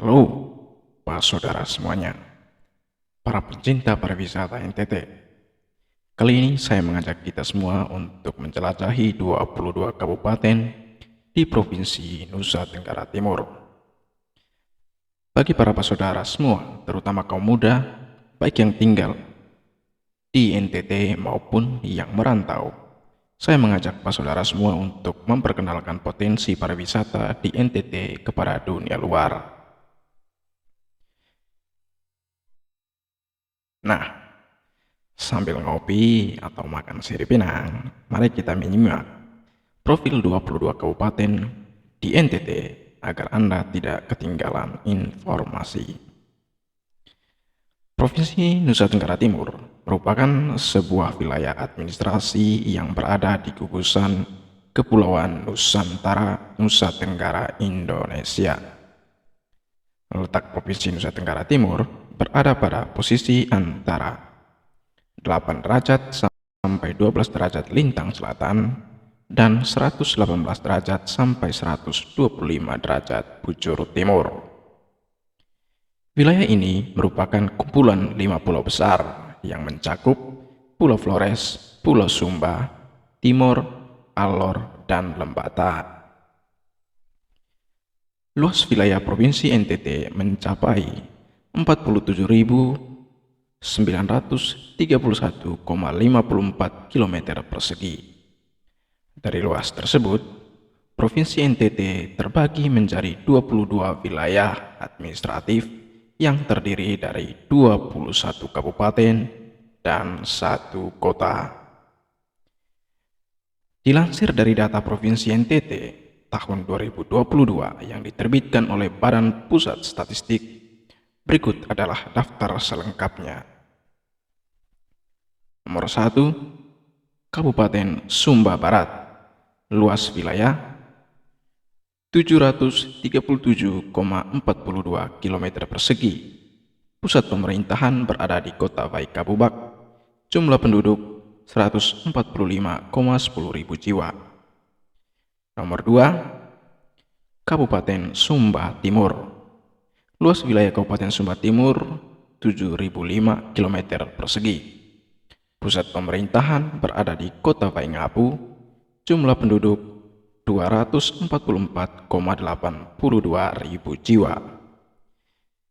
Halo, Pak Saudara semuanya, para pencinta pariwisata NTT. Kali ini saya mengajak kita semua untuk menjelajahi 22 kabupaten di Provinsi Nusa Tenggara Timur. Bagi para saudara semua, terutama kaum muda, baik yang tinggal di NTT maupun yang merantau, saya mengajak Pak Saudara semua untuk memperkenalkan potensi pariwisata di NTT kepada dunia luar. Nah, sambil ngopi atau makan sirip pinang, mari kita menyimak profil 22 kabupaten di NTT agar Anda tidak ketinggalan informasi. Provinsi Nusa Tenggara Timur merupakan sebuah wilayah administrasi yang berada di gugusan Kepulauan Nusantara, Nusa Tenggara, Indonesia. Letak Provinsi Nusa Tenggara Timur berada pada posisi antara 8 derajat sampai 12 derajat lintang selatan dan 118 derajat sampai 125 derajat bujur timur. Wilayah ini merupakan kumpulan 5 pulau besar yang mencakup Pulau Flores, Pulau Sumba, Timor, Alor, dan Lembata. Luas wilayah Provinsi NTT mencapai 47.931,54 km persegi. Dari luas tersebut, Provinsi NTT terbagi menjadi 22 wilayah administratif yang terdiri dari 21 kabupaten dan 1 kota. Dilansir dari data Provinsi NTT tahun 2022 yang diterbitkan oleh Badan Pusat Statistik, berikut adalah daftar selengkapnya. Nomor 1, Kabupaten Sumba Barat. Luas wilayah 737,42 km persegi. Pusat pemerintahan berada di Kota Waikabubak. Jumlah penduduk 145,10 ribu jiwa. Nomor 2, Kabupaten Sumba Timur. Luas wilayah Kabupaten Sumba Timur 7.005 km persegi. Pusat pemerintahan berada di Kota Waingapu. Jumlah penduduk 244,82 ribu jiwa.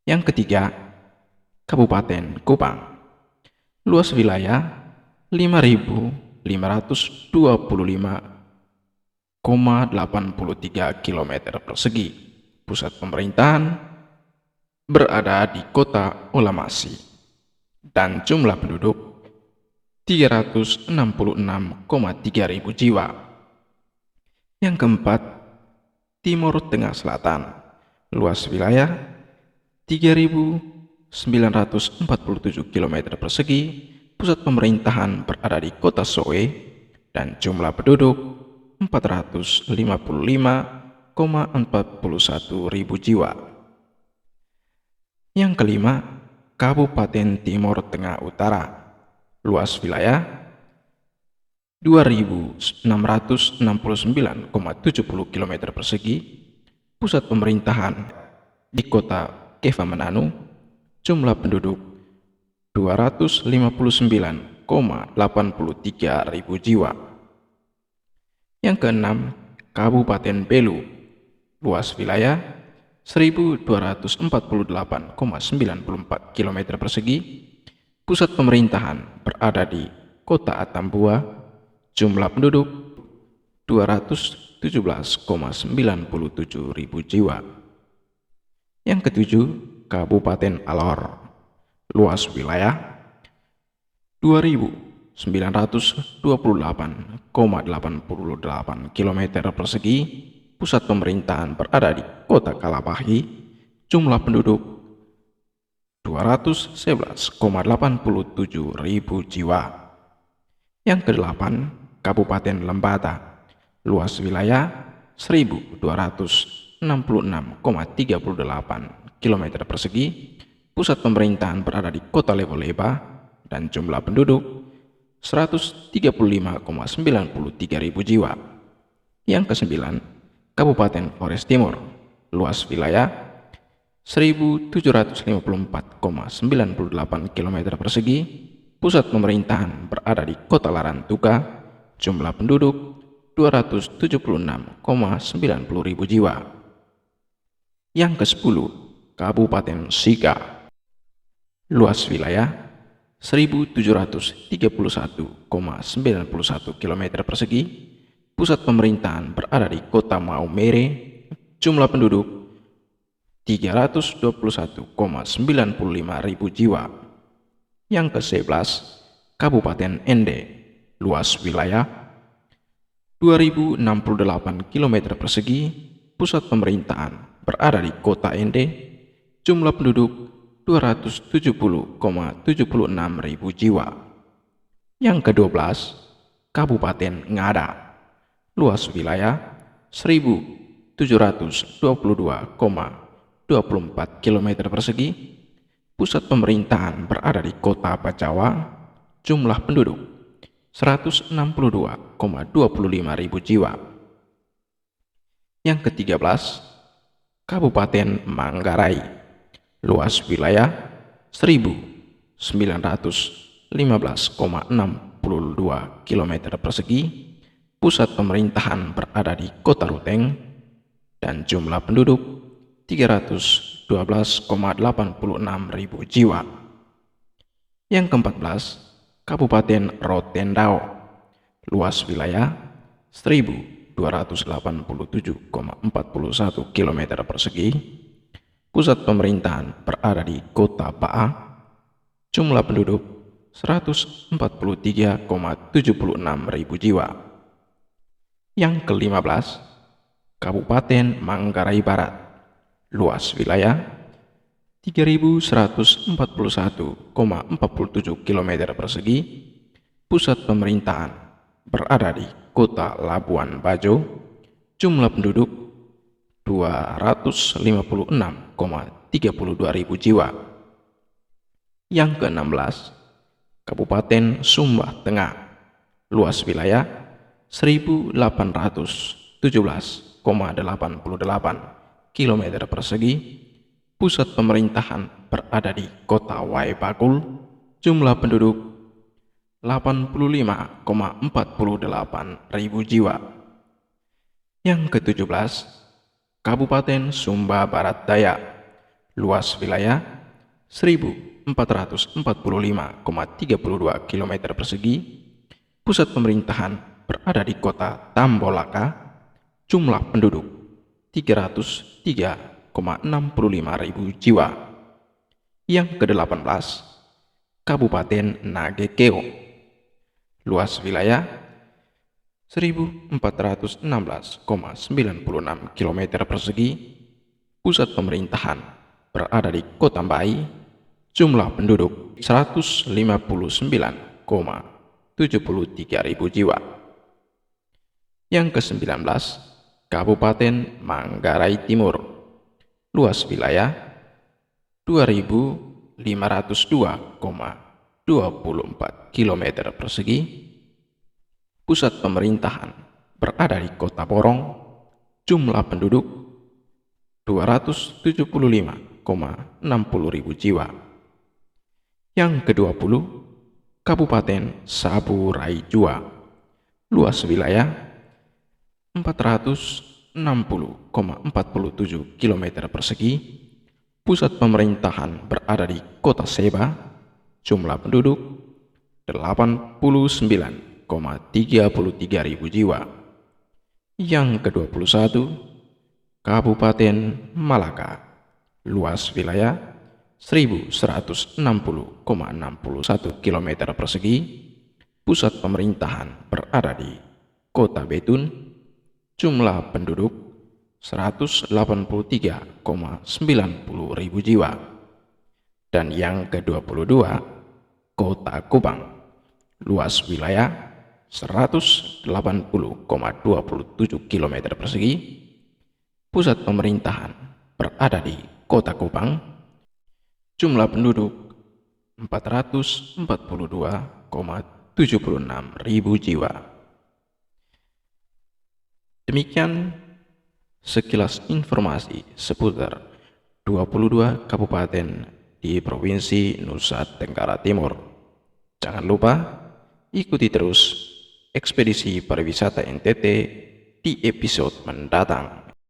Yang ketiga, Kabupaten Kupang. Luas wilayah 5.525,83 km persegi. Pusat pemerintahan berada di Kota Olamasi dan jumlah penduduk 366,3 ribu jiwa. Yang keempat, Timur Tengah Selatan. Luas wilayah 3.947 km persegi. Pusat pemerintahan berada di Kota Soe dan jumlah penduduk 455,41 ribu jiwa. Yang kelima, Kabupaten Timur Tengah Utara. Luas wilayah 2.669,70 km persegi. Pusat pemerintahan di Kota Keva Mananu. Jumlah penduduk 259,83 ribu jiwa. Yang keenam, Kabupaten Belu. Luas wilayah 1.248,94 km persegi. Pusat pemerintahan berada di Kota Atambua. Jumlah penduduk 217,97 ribu jiwa. Yang ketujuh, Kabupaten Alor. Luas wilayah 2.928,88 km persegi. Pusat pemerintahan berada di Kota Kalapahi. Jumlah penduduk 211,87 ribu jiwa. Yang kedelapan, Kabupaten Lembata. Luas wilayah 1.266,38 km persegi. Pusat pemerintahan berada di Kota Leboleba dan jumlah penduduk 135,93 ribu jiwa. Yang kesembilan, Kabupaten Flores Timur. Luas wilayah 1754,98 km persegi. Pusat pemerintahan berada di Kota Larantuka. Jumlah penduduk 276,90 ribu jiwa. Yang ke-10, Kabupaten Sika. Luas wilayah 1731,91 km persegi. Pusat pemerintahan berada di Kota Maumere. Jumlah penduduk 321,95 ribu jiwa. Yang ke-11, Kabupaten Ende. Luas wilayah 2068 km persegi. Pusat pemerintahan berada di Kota Ende. Jumlah penduduk 270,76 ribu jiwa. Yang ke-12, Kabupaten Ngada. Luas wilayah 1722,24 km persegi. Pusat pemerintahan berada di Kota Bajawa. Jumlah penduduk 162,25 ribu jiwa. Yang ke-13, Kabupaten Manggarai. Luas wilayah 1915,62 km persegi. Pusat pemerintahan berada di Kota Ruteng dan jumlah penduduk 312,86 ribu jiwa. Yang ke-14, Kabupaten Rotendao. Luas wilayah 1287,41 km persegi. Pusat pemerintahan berada di Kota Ba'a. Jumlah penduduk 143,76 ribu jiwa. Yang ke-15, Kabupaten Manggarai Barat. Luas wilayah 3141,47 km persegi. Pusat pemerintahan berada di Kota Labuan Bajo. Jumlah penduduk 256,32 ribu jiwa. Yang ke-16, Kabupaten Sumba Tengah. Luas wilayah 1817,88 km persegi. Pusat pemerintahan berada di Kota Waibakul. Jumlah penduduk 85,48 ribu jiwa. Yang ke-17, Kabupaten Sumba Barat Daya. Luas wilayah 1445,32 km persegi. Pusat pemerintahan berada di Kota Tambolaka. Jumlah penduduk 303,65 ribu jiwa. Yang ke-18, Kabupaten Nagekeo. Luas wilayah 1416,96 km persegi. Pusat pemerintahan berada di Kota Mbai. Jumlah penduduk 159,73 ribu jiwa. Yang ke-19, Kabupaten Manggarai Timur. Luas wilayah 2502,24 km persegi. Pusat pemerintahan berada di Kota Porong. Jumlah penduduk 275,60 ribu jiwa. Yang ke-20, Kabupaten Saburai Jua. Luas wilayah 460,47 km persegi. Pusat pemerintahan berada di Kota Seba. Jumlah penduduk 89,33 ribu jiwa. Yang ke-21, Kabupaten Malaka. Luas wilayah 1160,61 km persegi. Pusat pemerintahan berada di Kota Betun. Jumlah penduduk 183,90 ribu jiwa. Dan yang ke-22, Kota Kupang. Luas wilayah 180,27 km persegi. Pusat pemerintahan berada di Kota Kupang. Jumlah penduduk 442,76 ribu jiwa. Demikian sekilas informasi seputar 22 kabupaten di Provinsi Nusa Tenggara Timur. Jangan lupa ikuti terus ekspedisi pariwisata NTT di episode mendatang.